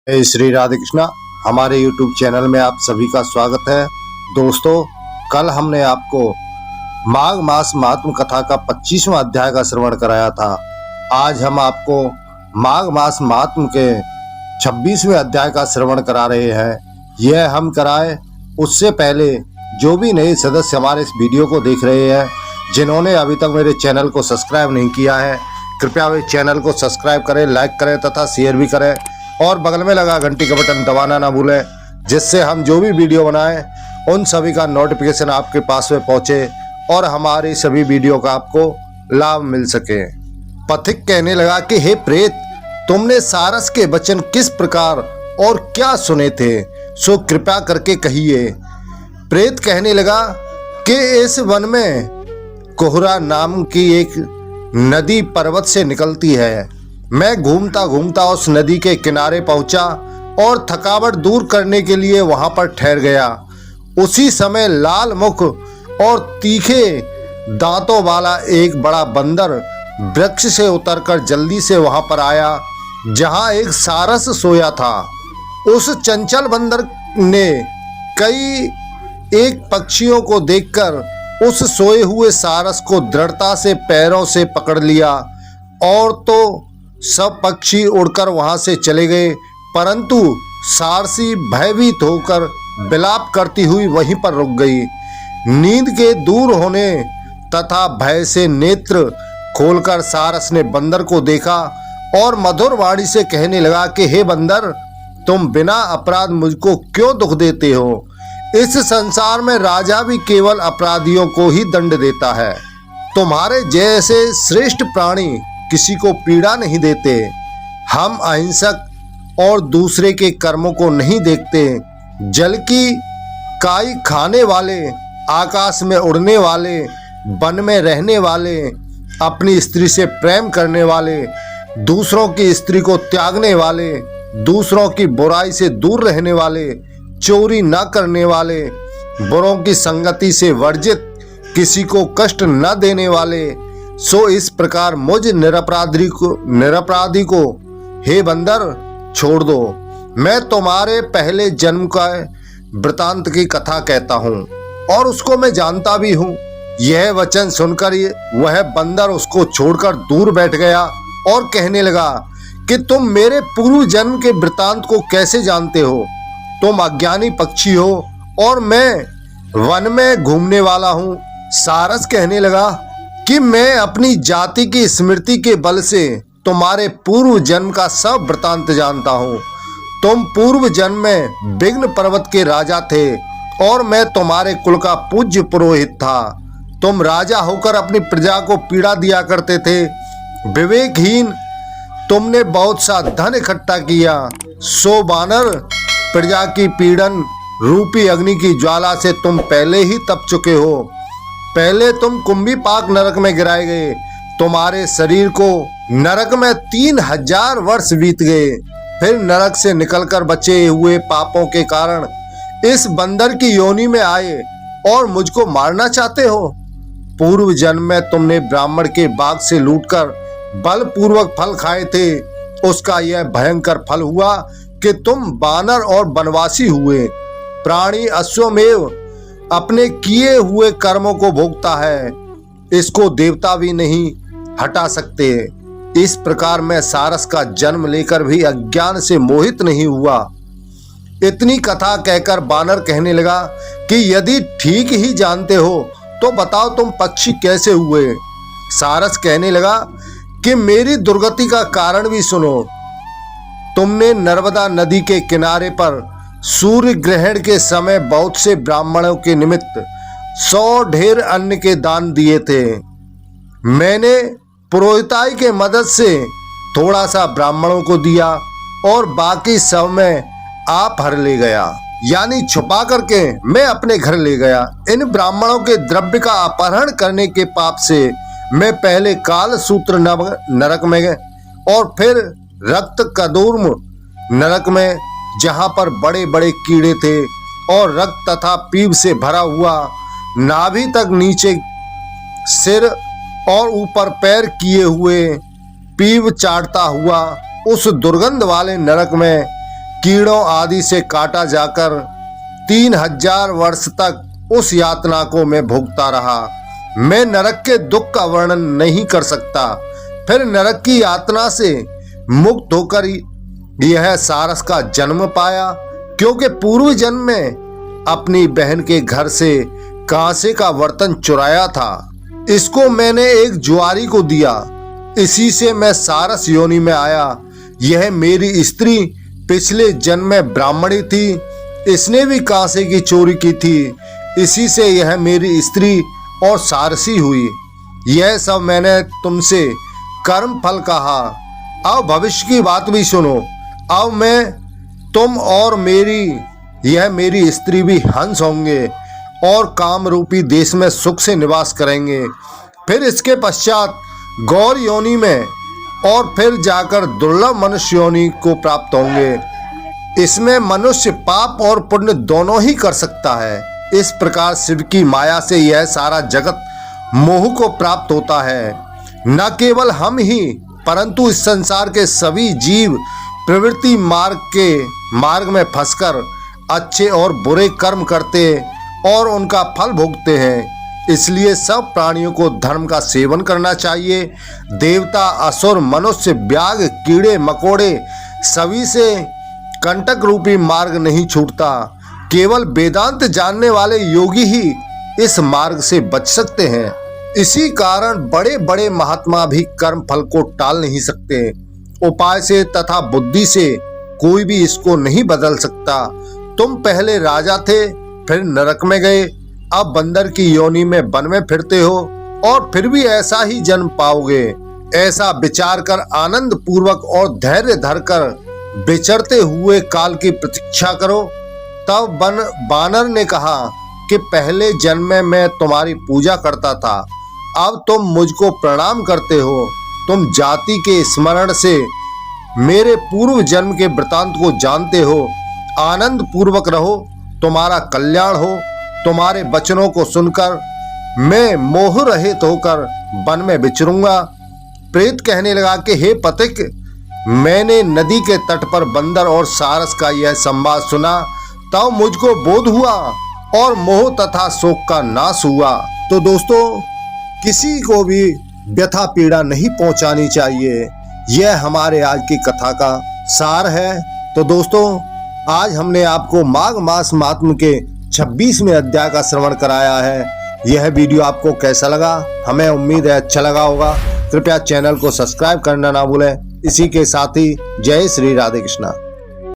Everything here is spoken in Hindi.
श्री राधे कृष्णा। हमारे YouTube चैनल में आप सभी का स्वागत है। दोस्तों, कल हमने आपको माघ मास महात्म कथा का 25वां अध्याय का श्रवण कराया था। आज हम आपको माघ मास महात्म के 26वें अध्याय का श्रवण करा रहे हैं। यह हम कराए उससे पहले जो भी नए सदस्य हमारे इस वीडियो को देख रहे हैं, जिन्होंने अभी तक मेरे चैनल को सब्सक्राइब नहीं किया है, कृपया वे चैनल को सब्सक्राइब करें, लाइक करें तथा शेयर भी करें और बगल में लगा घंटी का बटन दबाना ना भूलें, जिससे हम जो भी वीडियो बनाएं उन सभी का नोटिफिकेशन आपके पास में पहुंचे और हमारी सभी वीडियो का आपको लाभ मिल सके। पथिक कहने लगा कि हे प्रेत, तुमने सारस के वचन किस प्रकार और क्या सुने थे, सो कृपा करके कहिए। प्रेत कहने लगा कि इस वन में कोहरा नाम की एक नदी पर्वत से निकलती है। मैं घूमता घूमता उस नदी के किनारे पहुंचा और थकावट दूर करने के लिए वहां पर ठहर गया। उसी समय लाल मुख और तीखे दांतों वाला एक बड़ा बंदर वृक्ष से उतरकर जल्दी से वहां पर आया जहां एक सारस सोया था। उस चंचल बंदर ने कई एक पक्षियों को देखकर उस सोए हुए सारस को दृढ़ता से पैरों से पकड़ लिया और तो सब पक्षी उड़कर वहां से चले गए, परंतु सारसी भयभीत होकर विलाप करती हुई वहीं पर रुक गई। नींद के दूर होने तथा भय से नेत्र खोलकर सारस ने बंदर को देखा और मधुर वाणी से कहने लगा कि हे बंदर, तुम बिना अपराध मुझको क्यों दुख देते हो? इस संसार में राजा भी केवल अपराधियों को ही दंड देता है। तुम्हारे जैसे श्रेष्ठ प्राणी किसी को पीड़ा नहीं देते। हम अहिंसक और दूसरे के कर्मों को नहीं देखते। जल की काई खाने वाले, आकाश में उड़ने वाले, वन में रहने वाले, अपनी स्त्री से प्रेम करने वाले, दूसरों की स्त्री को त्यागने वाले, दूसरों की बुराई से दूर रहने वाले, चोरी न करने वाले, बुरों की संगति से वर्जित, किसी को कष्ट न देने वाले, सो इस प्रकार मुझ निरपराधी को हे बंदर छोड़ दो। मैं तुम्हारे पहले जन्म का वृतांत की कथा कहता हूँ और उसको मैं जानता भी हूँ। यह वचन सुनकर वह बंदर उसको छोड़कर दूर बैठ गया और कहने लगा कि तुम मेरे पूर्व जन्म के वृतांत को कैसे जानते हो? तुम अज्ञानी पक्षी हो और मैं वन में घूमने वाला हूँ। सारस कहने लगा कि मैं अपनी जाति की स्मृति के बल से तुम्हारे पूर्व जन्म का सब वृतांत जानता हूँ। तुम पूर्व जन्म में विघ्न पर्वत के राजा थे और मैं तुम्हारे कुल का पूज्य पुरोहित था। तुम राजा होकर अपनी प्रजा को पीड़ा दिया करते थे। विवेकहीन तुमने बहुत सा धन इकट्ठा किया, सो बानर प्रजा की पीड़न रूपी अग्नि की ज्वाला से तुम पहले ही तप चुके हो। पहले तुम कुंभीपाक नरक में गिराए गए। तुम्हारे शरीर को नरक में 3000 वर्ष बीत गए। फिर नरक से निकलकर बचे हुए पापों के कारण इस बंदर की योनि में आए और मुझको मारना चाहते हो। पूर्व जन्म में तुमने ब्राह्मण के बाग से लूटकर बलपूर्वक फल खाए थे। उसका यह भयंकर फल हुआ कि तुम बानर और वनवासी हुए। प्राणी अश्वमेव अपने किए हुए कर्मों को भोगता है, इसको देवता भी नहीं हटा सकते। इस प्रकार मैं सारस का जन्म लेकर भी अज्ञान से मोहित नहीं हुआ। इतनी कथा कहकर बानर कहने लगा कि यदि ठीक ही जानते हो तो बताओ तुम पक्षी कैसे हुए? सारस कहने लगा कि मेरी दुर्गति का कारण भी सुनो। तुमने नर्मदा नदी के किनारे पर सूर्य ग्रहण के समय बहुत से ब्राह्मणों के निमित्त 100 ढेर अन्न के दान दिए थे। मैंने पुरोहिताई के मदद से थोड़ा सा ब्राह्मणों को दिया और बाकी सब में आप भर ले गया, यानी छुपा करके मैं अपने घर ले गया। इन ब्राह्मणों के द्रव्य का अपहरण करने के पाप से मैं पहले काल सूत्र नरक में और फिर रक्त कदूर्म नरक में, जहां पर बड़े बड़े कीड़े थे और रक्त तथा पीप से भरा हुआ नाभि तक नीचे सिर और ऊपर पैर किए हुए पीप चाटता हुआ उस दुर्गंध वाले नरक में कीड़ों आदि से काटा जाकर 3000 वर्ष तक उस यातना को मैं भोगता रहा। मैं नरक के दुख का वर्णन नहीं कर सकता। फिर नरक की यातना से मुक्त होकर यह सारस का जन्म पाया, क्योंकि पूर्व जन्म में अपनी बहन के घर से कांसे का बर्तन चुराया था। इसको मैंने एक जुआरी को दिया, इसी से मैं सारस योनि में आया। यह मेरी स्त्री पिछले जन्म में ब्राह्मणी थी, इसने भी कांसे की चोरी की थी, इसी से यह मेरी स्त्री और सारसी हुई। यह सब मैंने तुमसे कर्म फल कहा। अब भविष्य की बात भी सुनो। अब मैं, तुम और यह मेरी स्त्री भी हंस होंगे और काम रूपी देश में सुख से निवास करेंगे। फिर इसके पश्चात गौर योनि में और फिर जाकर दुर्लभ मनुष्य योनि को प्राप्त होंगे। इसमें मनुष्य पाप और पुण्य दोनों ही कर सकता है। इस प्रकार शिव की माया से यह सारा जगत मोह को प्राप्त होता है। न केवल हम ही, परंतु इस संसार के सभी जीव प्रवृत्ति मार्ग में फंसकर अच्छे और बुरे कर्म करते और उनका फल भोगते हैं। इसलिए सब प्राणियों को धर्म का सेवन करना चाहिए। देवता, असुर, मनुष्य, व्याघ, कीड़े मकोड़े सभी से कंटक रूपी मार्ग नहीं छूटता। केवल वेदांत जानने वाले योगी ही इस मार्ग से बच सकते हैं। इसी कारण बड़े बड़े महात्मा भी कर्म फल को टाल नहीं सकते। उपाय से तथा बुद्धि से कोई भी इसको नहीं बदल सकता। तुम पहले राजा थे, फिर नरक में गए, अब बंदर की योनि में वन में फिरते हो और फिर भी ऐसा ही जन्म पाओगे। ऐसा विचार कर आनंद पूर्वक और धैर्य धरकर विचरते हुए काल की प्रतीक्षा करो। तब बानर ने कहा कि पहले जन्म में मैं तुम्हारी पूजा करता था, अब तुम मुझको प्रणाम करते हो। तुम जाति के स्मरण से मेरे पूर्व जन्म के वृतांत को जानते हो। आनंद पूर्वक रहो, तुम्हारा कल्याण हो। तुम्हारे वचनों को सुनकर मैं मोह रहित होकर वन में विचरूंगा। प्रेत कहने लगा कि हे पथिक, मैंने नदी के तट पर बंदर और सारस का यह संवाद सुना, तब मुझको बोध हुआ और मोह तथा शोक का नाश हुआ। तो दोस्तों, किसी को भी व्यथा पीड़ा नहीं पहुंचानी चाहिए। यह हमारे आज की कथा का सार है। तो दोस्तों, आज हमने आपको माघ मास महात्म्य के 26वें अध्याय का श्रवण कराया है। यह वीडियो आपको कैसा लगा? हमें उम्मीद है अच्छा लगा होगा। कृपया चैनल को सब्सक्राइब करना ना भूलें। इसी के साथ ही जय श्री राधे कृष्णा।